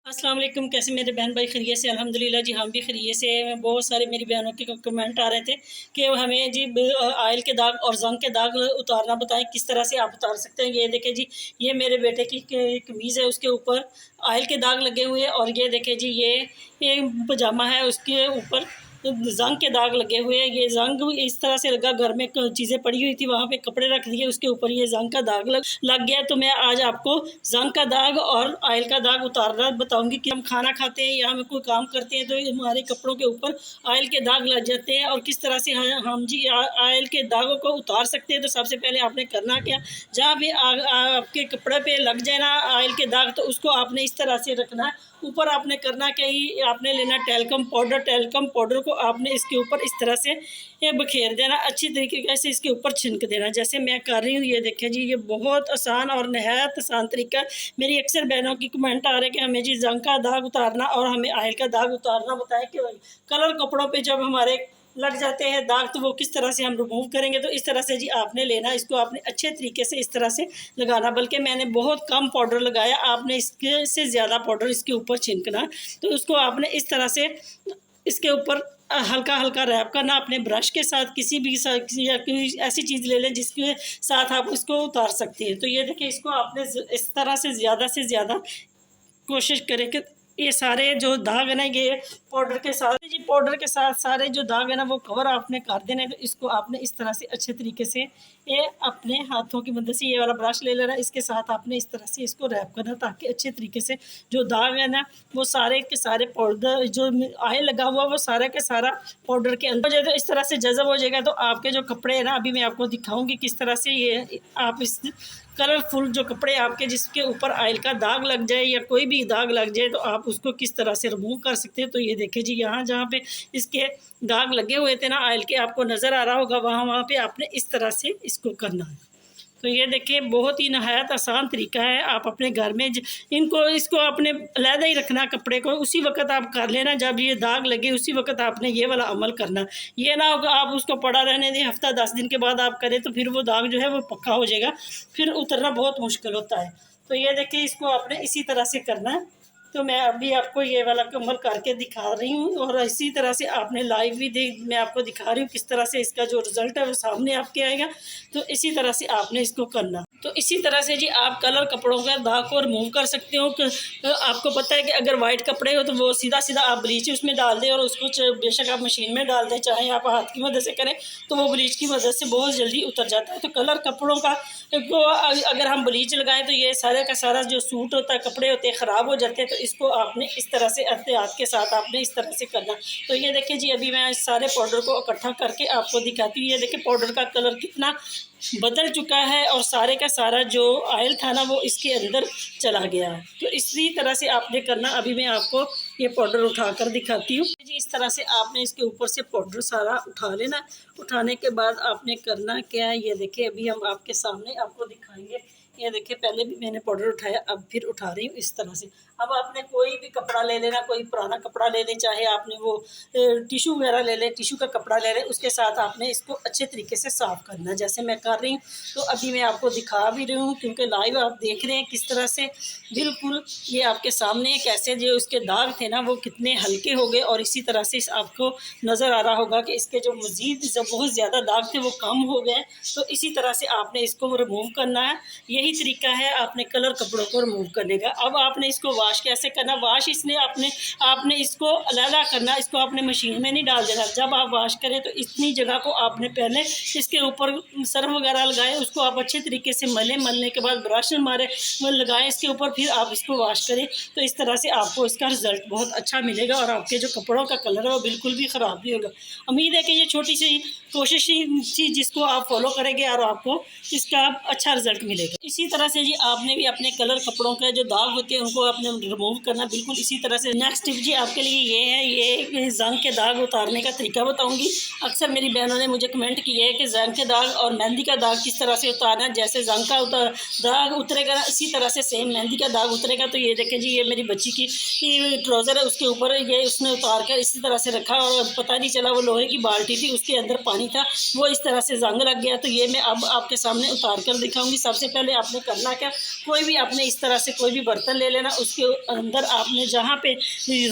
अस्सलाम वालेकुम। कैसे मेरे बहन भाई खैरियत से? अल्हम्दुलिल्लाह जी, हम भी खैरियत से हैं। बहुत सारे मेरी बहनों के कमेंट आ रहे थे कि हमें जी आयल के दाग और जंग के दाग उतारना बताएं, किस तरह से आप उतार सकते हैं। ये देखें जी, ये मेरे बेटे की कमीज़ है, उसके ऊपर आयल के दाग लगे हुए हैं। और ये देखें जी, ये पजामा है, उसके ऊपर जंग के दाग लगे हुए हैं। ये जंग इस तरह से लगा, घर में चीज़ें पड़ी हुई थी, वहाँ पे कपड़े रख दिए, उसके ऊपर ये जंग का दाग लग गया। तो मैं आज आपको जंग का दाग और आयल का दाग उतारना बताऊंगी कि हम खाना खाते हैं या हम कोई काम करते हैं तो हमारे कपड़ों के ऊपर आयल के दाग लग जाते हैं, और किस तरह से हम जी आयल के दागों को उतार सकते हैं। तो सबसे पहले आपने करना क्या, जहाँ भी आपके कपड़े पे लग जाए ना आयल के दाग, तो उसको आपने इस तरह से रखना है। ऊपर आपने करना क्या ही, आपने लेना टैल्कम पाउडर को आपने इसके ऊपर इस तरह से ये बखेर देना, अच्छी तरीके से इसके ऊपर छिनक देना, जैसे मैं कर रही हूँ। ये देखें जी, ये बहुत आसान और नहायत आसान तरीका। मेरी अक्सर बहनों की कमेंट आ रहे हैं कि हमें जी जंग का दाग उतारना और हमें आयल का दाग उतारना बताएं कि कलर कपड़ों पे जब हमारे लग जाते हैं दाग तो वो किस तरह से हम रिमूव करेंगे। तो इस तरह से जी आपने लेना, इसको आपने अच्छे तरीके से इस तरह से लगाना, बल्कि मैंने बहुत कम पाउडर लगाया, आपने इसके से ज़्यादा पाउडर इसके ऊपर छिनकना। तो उसको आपने इस तरह से इसके ऊपर हल्का हल्का रैप करना अपने ब्रश के साथ, किसी भी या कोई ऐसी चीज़ ले लें जिसके साथ आप इसको उतार सकते हैं। तो ये देखिए, इसको आपने इस तरह से ज़्यादा कोशिश करें कि ये सारे जो दाग है ना, ये पाउडर के साथ सारे जो दाग है ना वो कवर आपने कर देना है। तो इसको आपने इस तरह से अच्छे तरीके से ये अपने हाथों की मदद से ये वाला ब्रश ले लेना, इसके साथ आपने इस तरह से इसको रैप करना, ताकि अच्छे तरीके से जो दाग है ना वो सारे के सारे पाउडर जो आयल लगा हुआ वो सारा के सारा पाउडर के अंदर हो जाएगा। इस तरह से जज़ब हो जाएगा तो आपके जो कपड़े हैं ना, अभी मैं आपको दिखाऊंगी किस तरह से ये आप इस कलरफुल जो कपड़े आपके जिसके ऊपर आयल का दाग लग जाए या कोई भी दाग लग जाए तो आप उसको किस तरह से रिमूव कर सकते हैं। तो ये देखिए जी, यहाँ जहाँ पे इसके दाग लगे हुए थे ना आयल के, आपको नज़र आ रहा होगा, वहाँ पे आपने इस तरह से इसको करना है। तो ये देखिए, बहुत ही नहायत आसान तरीका है। आप अपने घर में इसको अपने अलहदा ही रखना, कपड़े को उसी वक्त आप कर लेना जब ये दाग लगे, उसी वक्त आपने ये वाला अमल करना। ये ना होगा आप उसको पड़ा रहने दें, हफ्ता 10 दिन के बाद आप करें तो फिर वो दाग जो है वो पक्का हो जाएगा, फिर उतरना बहुत मुश्किल होता है। तो ये देखिए, इसको आपने इसी तरह से करना है। तो मैं अभी आपको ये वाला अमल करके दिखा रही हूँ, और इसी तरह से आपने लाइव भी मैं आपको दिखा रही हूँ किस तरह से इसका जो रिज़ल्ट है वो सामने आपके आएगा। तो इसी तरह से आपने इसको करना। तो इसी तरह से जी आप कलर कपड़ों का दाग को रिमूव कर सकते हो। आपको पता है कि अगर वाइट कपड़े हो तो वो सीधा सीधा आप ब्लीच उसमें डाल दें, और उसको बेशक आप मशीन में डाल दें, चाहे आप हाथ की मदद से करें, तो वो ब्लीच की मदद से बहुत जल्दी उतर जाता है। तो कलर कपड़ों का को अगर हम ब्लीच लगाएं तो ये सारे का सारा जो सूट होता है, कपड़े होते हैं, ख़राब हो जाते हैं। तो इसको आपने इस तरह से एहतियात के साथ आपने इस तरह से करना। तो ये देखिए जी, अभी मैं इस सारे पाउडर को इकट्ठा करके आपको दिखाती हूँ। ये देखिए पाउडर का कलर कितना बदल चुका है, और सारे का सारा जो आयल था ना वो इसके अंदर चला गया है। तो इसी तरह से आपने करना। अभी मैं आपको ये पाउडर उठा कर दिखाती हूँ जी। इस तरह से आपने इसके ऊपर से पाउडर सारा उठा लेना। उठाने के बाद आपने करना क्या है, ये देखिए अभी हम आपके सामने आपको दिखाएंगे। ये देखिए, पहले भी मैंने पाउडर उठाया, अब फिर उठा रही हूँ इस तरह से। अब आपने कोई भी कपड़ा ले लेना, कोई पुराना कपड़ा ले लें, चाहे आपने वो टिशू वगैरह ले लें, टिशू का कपड़ा ले लें, उसके साथ आपने इसको अच्छे तरीके से साफ़ करना जैसे मैं कर रही हूँ। तो अभी मैं आपको दिखा भी रही हूँ, क्योंकि लाइव आप देख रहे हैं किस तरह से बिल्कुल ये आपके सामने कैसे जो उसके दाग थे ना वो कितने हल्के हो गए, और इसी तरह से आपको नज़र आ रहा होगा कि इसके जो मज़ीद जो बहुत ज़्यादा दाग थे वो कम हो गए। तो इसी तरह से आपने इसको रिमूव करना है। यही तरीका है आपने कलर कपड़ों को रिमूव करने का। अब आपने इसको वाश कैसे करना, वाश इसने आपने इसको अलग करना, इसको आपने मशीन में नहीं डाल देना। जब आप वाश करें तो इतनी जगह को आपने पहले इसके ऊपर सर्फ वगैरह लगाए, उसको आप अच्छे तरीके से मलने के बाद ब्रश मारे लगाएं इसके ऊपर, फिर आप इसको वाश करें। तो इस तरह से आपको इसका रिज़ल्ट बहुत अच्छा मिलेगा, और आपके जो कपड़ों का कलर है वो बिल्कुल भी ख़राब नहीं होगा। उम्मीद है कि ये छोटी सी कोशिश थी जिसको आप फॉलो करेंगे और आपको इसका अच्छा रिज़ल्ट मिलेगा। इसी तरह से जी आपने भी अपने कलर कपड़ों के जो दाग होते हैं उनको आपने रिमूव करना बिल्कुल इसी तरह से। नेक्स्ट टिप जी आपके लिए ये है, ये जंग के दाग उतारने का तरीका बताऊंगी। अक्सर मेरी बहनों ने मुझे कमेंट किया है कि जंग के दाग और मेहंदी का दाग किस तरह से उतारना है। जैसे जंग का दाग उतरेगा ना, इसी तरह से सेम मेहंदी का दाग उतरेगा। तो ये देखें जी, ये मेरी बच्ची की ट्राउज़र है, उसके ऊपर ये उसने उतार कर इसी तरह से रखा, और पता नहीं चला वो लोहे की बाल्टी थी उसके अंदर पानी था, वो इस तरह से जंग लग गया। तो ये मैं अब आपके सामने उतार कर दिखाऊंगी। सबसे पहले आप आपने करना क्या, कोई भी आपने इस तरह से कोई भी बर्तन ले लेना, उसके अंदर आपने जहाँ पे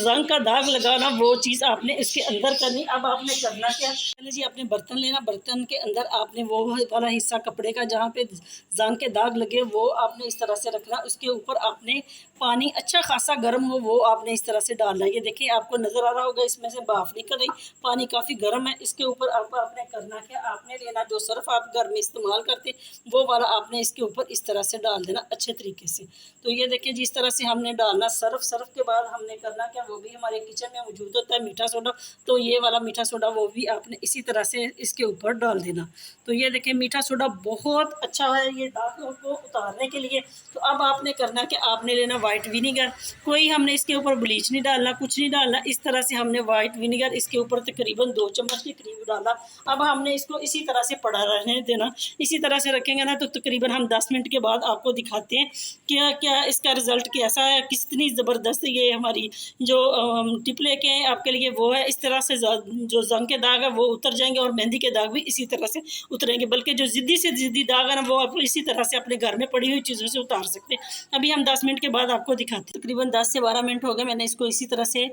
रंग का दाग लगाना वो चीज़ आपने इसके अंदर करनी। अब आपने करना क्या, पहले जी आपने बर्तन लेना, बर्तन के अंदर आपने वो वाला हिस्सा कपड़े का जहाँ पे जंग के दाग लगे वो आपने इस तरह से रखना। उसके ऊपर आपने पानी अच्छा खासा गर्म हो वो आपने इस तरह से डालना है। ये देखिए आपको नज़र आ रहा होगा इसमें से भाप निकल रही, पानी काफ़ी गर्म है। इसके ऊपर आपने करना क्या, आपने लेना जो सर्फ आप घर में इस्तेमाल करते वो वाला आपने इसके ऊपर इस तरह से डाल देना अच्छे तरीके से। तो ये देखिए जिस तरह से हमने डालना सर्फ के बाद हमने करना क्या, वो भी हमारे किचन में मौजूद होता है मीठा सोडा, तो ये वाला मीठा सोडा वो भी आपने इसी तरह से इसके ऊपर डाल देना। तो ये देखिए मीठा सोडा बहुत अच्छा है ये दागों को उतारने के लिए। तो अब आपने करना कि आपने लेना वाइट विनीगर, कोई हमने इसके ऊपर ब्लीच नहीं डालना, कुछ नहीं डालना, इस तरह से हमने वाइट विनीगर इसके ऊपर तकरीबन 2 चम्मच के करीब डाला। अब हमने इसको इसी तरह से पड़ा रहने देना, इसी तरह से रखेंगे ना तो तकरीबन हम 10 मिनट के बाद आपको दिखाते हैं क्या क्या इसका रिज़ल्ट कैसा है, कितनी ज़बरदस्त ये हमारी जो टिप लेके हैं आपके लिए वो है। इस तरह से जो जंग के दाग है वो उतर जाएंगे और मेहंदी के दाग भी इसी तरह से उतरेंगे, बल्कि जो ज़िद्दी से ज़िद्दी दाग है ना वो आप इसी तरह से अपने घर में पड़ी हुई चीज़ों से उतार सकते हैं। अभी हम 10 मिनट के बाद आपको दिखाते हैं। तकरीबन 10 से 12 मिनट हो गए, मैंने इसको इसी तरह से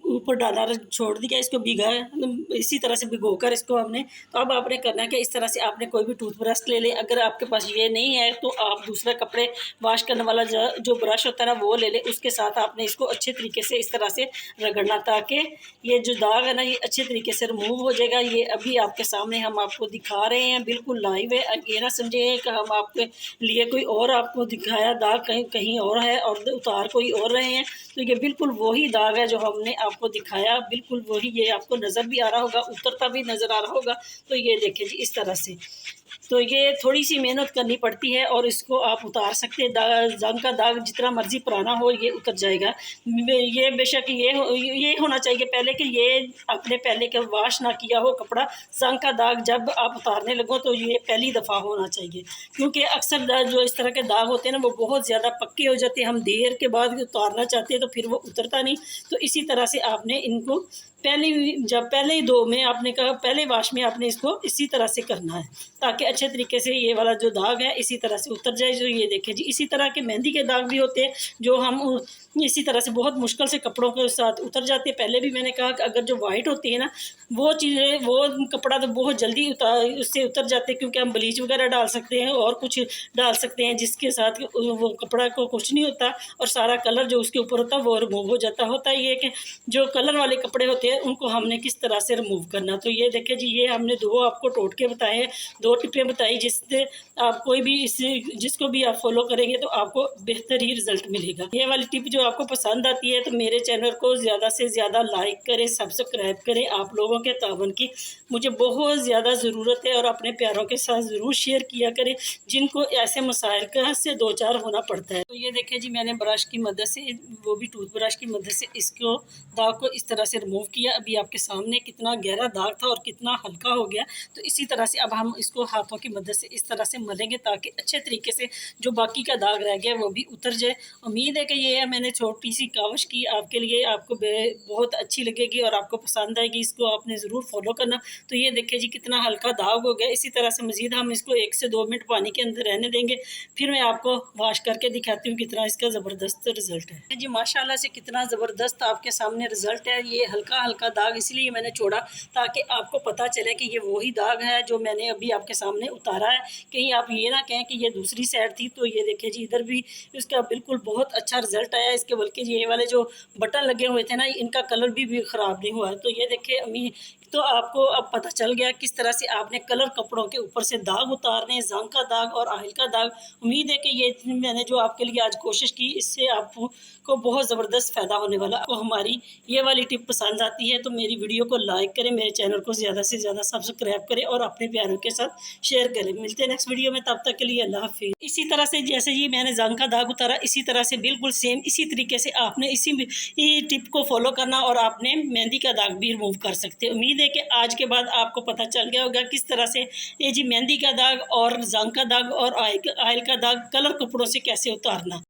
ऊपर डाला छोड़ दिया, इसको भिगा इसी तरह से भिगो कर इसको हमने। तो अब आपने करना है कि इस तरह से आपने कोई भी टूथब्रश ले लें, अगर आपके पास ये नहीं है तो आप दूसरा कपड़े वॉश करने वाला जो ब्रश होता है ना वो ले लें, उसके साथ आपने इसको अच्छे तरीके से इस तरह से रगड़ना ताकि ये जो दाग है ना ये अच्छे तरीके से रिमूव हो जाएगा। ये अभी आपके सामने हम आपको दिखा रहे हैं, बिल्कुल लाइव है। ये ना समझिए कि हम आपके लिए कोई और आपको दिखाया दाग कहीं कहीं और है और उतार कोई और रहे हैं। तो ये बिल्कुल वही दाग है जो हमने आपको दिखाया, बिल्कुल वही। ये आपको नज़र भी आ रहा होगा, उतरता भी नज़र आ रहा होगा। तो ये देखिए जी इस तरह से, तो ये थोड़ी सी मेहनत करनी पड़ती है और इसको आप उतार सकते हैं। जंग का दाग जितना मर्जी पुराना हो ये उतर जाएगा। ये बेशक ये होना चाहिए पहले कि ये आपने पहले के वॉश ना किया हो कपड़ा। जंग का दाग जब आप उतारने लगो तो ये पहली दफ़ा होना चाहिए, क्योंकि अक्सर जो इस तरह के दाग होते हैं ना वो बहुत ज़्यादा पक्के हो जाते हैं, हम देर के बाद उतारना चाहते हैं तो फिर वो उतरता नहीं। तो इसी तरह से आपने इनको पहले ही दो में आपने कहा पहले वाश में आपने इसको इसी तरह से करना है ताकि अच्छे तरीके से ये वाला जो दाग है इसी तरह से उतर जाए। जो ये देखिए जी इसी तरह के मेहंदी के दाग भी होते हैं जो हम इसी तरह से बहुत मुश्किल से कपड़ों के साथ उतर जाते हैं। पहले भी मैंने कहा कि अगर जो वाइट होती है ना वो चीज़ें वो कपड़ा तो बहुत जल्दी उससे उतर जाते हैं, क्योंकि हम ब्लीच वगैरह डाल सकते हैं और कुछ डाल सकते हैं जिसके साथ वो कपड़ा को कुछ नहीं होता और सारा कलर जो उसके ऊपर होता है वो रिमूव हो जाता। होता ये कि जो कलर वाले कपड़े होते हैं उनको हमने किस तरह से रिमूव करना। तो ये देखिए जी ये हमने दो आपको टोटके बताए हैं, 2 टिपें बताई जिससे आप कोई भी जिसको भी आप फॉलो करेंगे तो आपको बेहतर ही रिजल्ट मिलेगा। ये वाली टिप जो आपको पसंद आती है तो मेरे चैनल को ज़्यादा से ज़्यादा लाइक करें, सब्सक्राइब करें। आप लोगों के तावन की मुझे बहुत ज़्यादा ज़रूरत है और अपने प्यारों के साथ ज़रूर शेयर किया करें जिनको ऐसे मसाइल का से 2-4 होना पड़ता है। तो ये देखिए जी मैंने ब्रश की मदद से, वो भी टूथ ब्रश की मदद से इसको दाग को इस तरह से रिमूव किया। अभी आपके सामने कितना गहरा दाग था और कितना हल्का हो गया। तो इसी तरह से अब हम इसको हाथों की मदद से इस तरह से मलेंगे ताकि अच्छे तरीके से जो बाकी का दाग रह गया वो भी उतर जाए। उम्मीद है कि ये मैंने छोटी सी काविश की आपके लिए, आपको बहुत अच्छी लगेगी और आपको पसंद आएगी। इसको आपने ज़रूर फॉलो करना। तो ये देखिए जी कितना हल्का दाग हो गया। इसी तरह से मज़ीद हम इसको 1 से 2 मिनट पानी के अंदर रहने देंगे, फिर मैं आपको वॉश करके दिखाती हूँ कितना इसका ज़बरदस्त रिज़ल्ट है। जी माशाल्लाह से कितना ज़बरदस्त आपके सामने रिज़ल्ट है। ये हल्का हल्का दाग इसलिए मैंने छोड़ा ताकि आपको पता चले कि ये वही दाग है जो मैंने अभी आपके सामने उतारा है। कहीं आप ये ना कहें कि ये दूसरी साइड थी। तो ये देखिए जी इधर भी इसका बिल्कुल बहुत अच्छा रिज़ल्ट आया। इसके बल्कि ये वाले जो बटन लगे हुए थे ना इनका कलर भी ख़राब नहीं हुआ है। तो ये देखिए अम्मी तो आपको अब पता चल गया किस तरह से आपने कलर कपड़ों के ऊपर से दाग उतारने, जंग का दाग और आहिल का दाग। उम्मीद है कि ये मैंने जो आपके लिए आज कोशिश की इससे आपको बहुत ज़बरदस्त फ़ायदा होने वाला। आपको हमारी ये वाली टिप पसंद आती है तो मेरी वीडियो को लाइक करें, मेरे चैनल को ज़्यादा से ज़्यादा सब्सक्राइब करें और अपने प्यारों के साथ शेयर करें। मिलते हैं नेक्स्ट वीडियो में, तब तक के लिए अल्लाह हाफिज़। इसी तरह से जैसे ही मैंने जंग का दाग उतारा इसी तरह से बिल्कुल सेम इसी तरीके से आपने इसी टिप को फॉलो करना और आपने मेहंदी का दाग भी रिमूव कर सकते हैं। उम्मीद है कि आज के बाद आपको पता चल गया होगा किस तरह से ये जी मेहंदी का दाग और जंग का दाग और आयल का दाग कलर कपड़ों से कैसे उतारना।